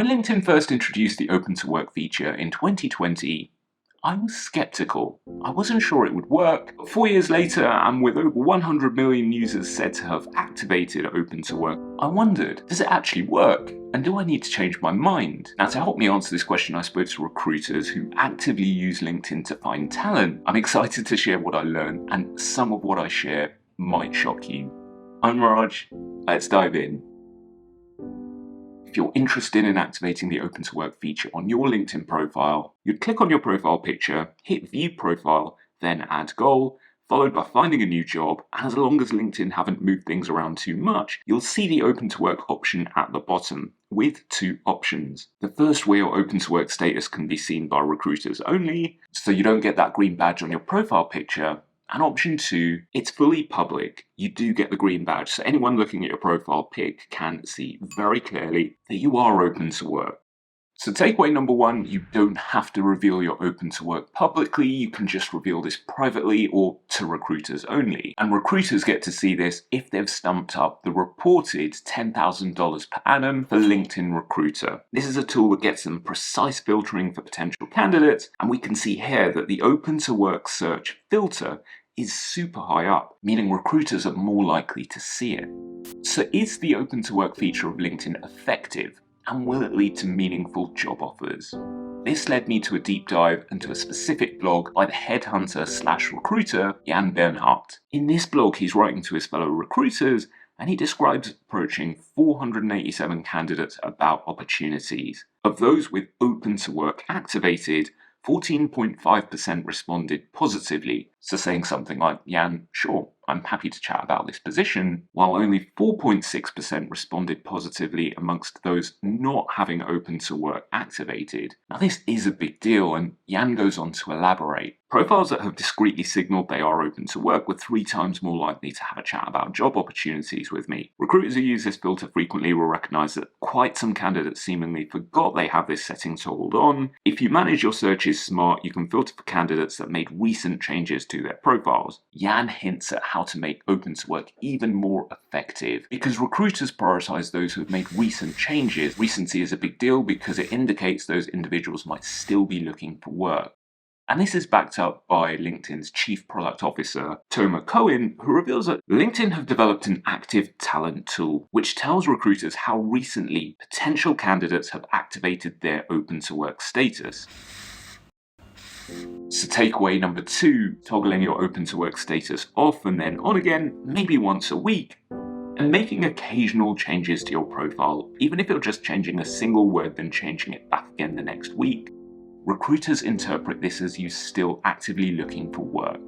When LinkedIn first introduced the Open to Work feature in 2020, I was skeptical. I wasn't sure it would work. But 4 years later, and with over 100 million users said to have activated Open to Work, I wondered, does it actually work? And do I need to change my mind? Now, to help me answer this question, I spoke to recruiters who actively use LinkedIn to find talent. I'm excited to share what I learned, and some of what I share might shock you. I'm Raj. Let's dive in. If you're interested in activating the Open to Work feature on your LinkedIn profile, you'd click on your profile picture, hit View Profile, then Add Goal, followed by finding a new job, and as long as LinkedIn haven't moved things around too much, you'll see the Open to Work option at the bottom, with two options. The first way your Open to Work status can be seen by recruiters only, so you don't get that green badge on your profile picture. And option 2, it's fully public. You do get the green badge, so anyone looking at your profile pic can see very clearly that you are open to work. So takeaway number 1, you don't have to reveal you're open to work publicly, you can just reveal this privately or to recruiters only. And recruiters get to see this if they've stumped up the reported $10,000 per annum for LinkedIn Recruiter. This is a tool that gets them precise filtering for potential candidates, and we can see here that the open to work search filter is super high up, meaning recruiters are more likely to see it. So is the open to work feature of LinkedIn effective? And will it lead to meaningful job offers? This led me to a deep dive into a specific blog by the headhunter/recruiter Jan Bernhardt. In this blog, he's writing to his fellow recruiters, and he describes approaching 487 candidates about opportunities. Of those with open to work activated, 14.5% responded positively, so saying something like, Jan, sure, I'm happy to chat about this position, while only 4.6% responded positively amongst those not having open to work activated. Now this is a big deal, and Jan goes on to elaborate. Profiles that have discreetly signaled they are open to work were 3 times more likely to have a chat about job opportunities with me. Recruiters who use this filter frequently will recognise that quite some candidates seemingly forgot they have this setting toggled on. If you manage your searches smart, you can filter for candidates that made recent changes to their profiles. Jan hints at how to make open to work even more effective, because recruiters prioritise those who have made recent changes. Recency is a big deal because it indicates those individuals might still be looking for work. And this is backed up by LinkedIn's Chief Product Officer, Tomer Cohen, who reveals that LinkedIn have developed an active talent tool, which tells recruiters how recently potential candidates have activated their open to work status. So takeaway number 2, toggling your open to work status off and then on again, maybe once a week, and making occasional changes to your profile, even if you're just changing a single word then changing it back again the next week. Recruiters interpret this as you still actively looking for work.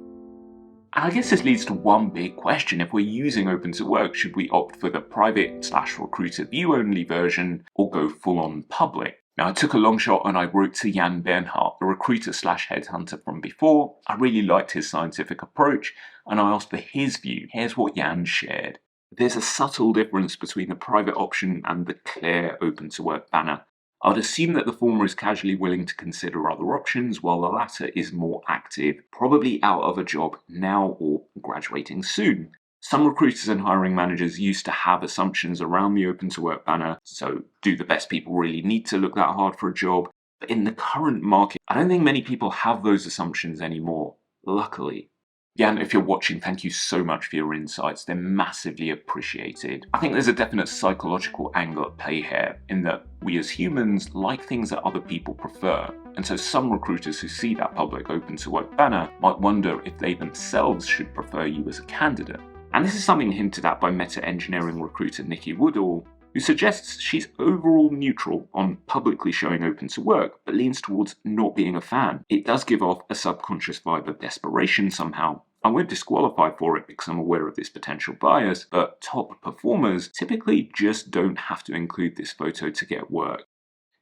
And I guess this leads to one big question. If we're using open to work, should we opt for the private/recruiter view only version or go full on public? Now, I took a long shot and I wrote to Jan Bernhardt, the recruiter/headhunter from before. I really liked his scientific approach and I asked for his view. Here's what Jan shared. There's a subtle difference between the private option and the clear open to work banner. I would assume that the former is casually willing to consider other options, while the latter is more active, probably out of a job now or graduating soon. Some recruiters and hiring managers used to have assumptions around the open to work banner, so do the best people really need to look that hard for a job? But in the current market, I don't think many people have those assumptions anymore, luckily. Jan, if you're watching, thank you so much for your insights. They're massively appreciated. I think there's a definite psychological angle at play here, in that we as humans like things that other people prefer. And so some recruiters who see that public open to work banner might wonder if they themselves should prefer you as a candidate. And this is something hinted at by Meta engineering recruiter Nikki Woodall, who suggests she's overall neutral on publicly showing open to work, but leans towards not being a fan. It does give off a subconscious vibe of desperation somehow. I won't disqualify for it because I'm aware of this potential bias, but top performers typically just don't have to include this photo to get work.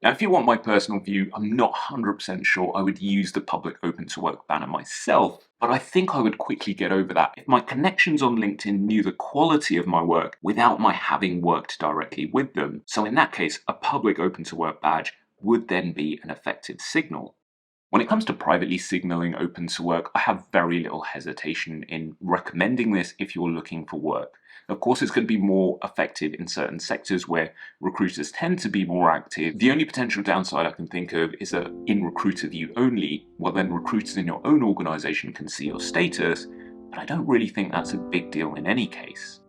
Now, if you want my personal view, I'm not 100% sure I would use the public open to work banner myself, but I think I would quickly get over that if my connections on LinkedIn knew the quality of my work without my having worked directly with them. So in that case, a public open to work badge would then be an effective signal. When it comes to privately signaling open to work, I have very little hesitation in recommending this if you're looking for work. Of course, it's going to be more effective in certain sectors where recruiters tend to be more active. The only potential downside I can think of is that in recruiter view only, well then recruiters in your own organization can see your status, but I don't really think that's a big deal in any case.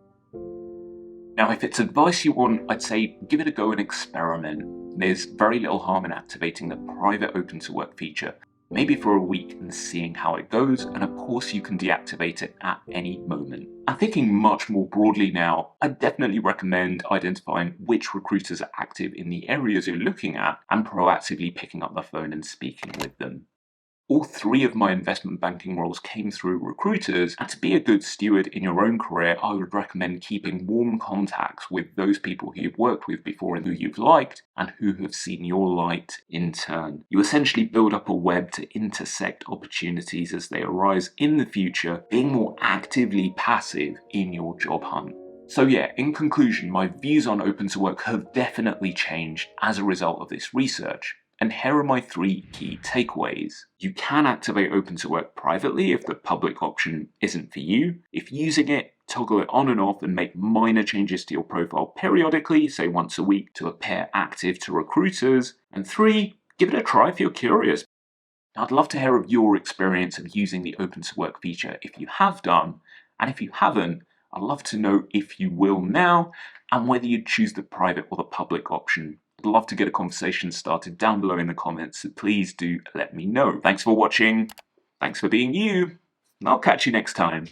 Now, if it's advice you want, I'd say give it a go and experiment. There's very little harm in activating the private open to work feature, maybe for a week and seeing how it goes, and of course you can deactivate it at any moment. I'm thinking much more broadly now. I definitely recommend identifying which recruiters are active in the areas you're looking at and proactively picking up the phone and speaking with them. All 3 of my investment banking roles came through recruiters, and to be a good steward in your own career, I would recommend keeping warm contacts with those people who you've worked with before and who you've liked, and who have seen your light in turn. You essentially build up a web to intersect opportunities as they arise in the future, being more actively passive in your job hunt. So yeah, in conclusion, my views on open to work have definitely changed as a result of this research. And here are my 3 key takeaways. You can activate open to work privately if the public option isn't for you. If using it, toggle it on and off and make minor changes to your profile periodically, say once a week, to appear active to recruiters. And 3, give it a try if you're curious. I'd love to hear of your experience of using the open to work feature if you have done, and if you haven't, I'd love to know if you will now, and whether you'd choose the private or the public option. I'd love to get a conversation started down below in the comments, so please do let me know. Thanks for watching, thanks for being you, and I'll catch you next time.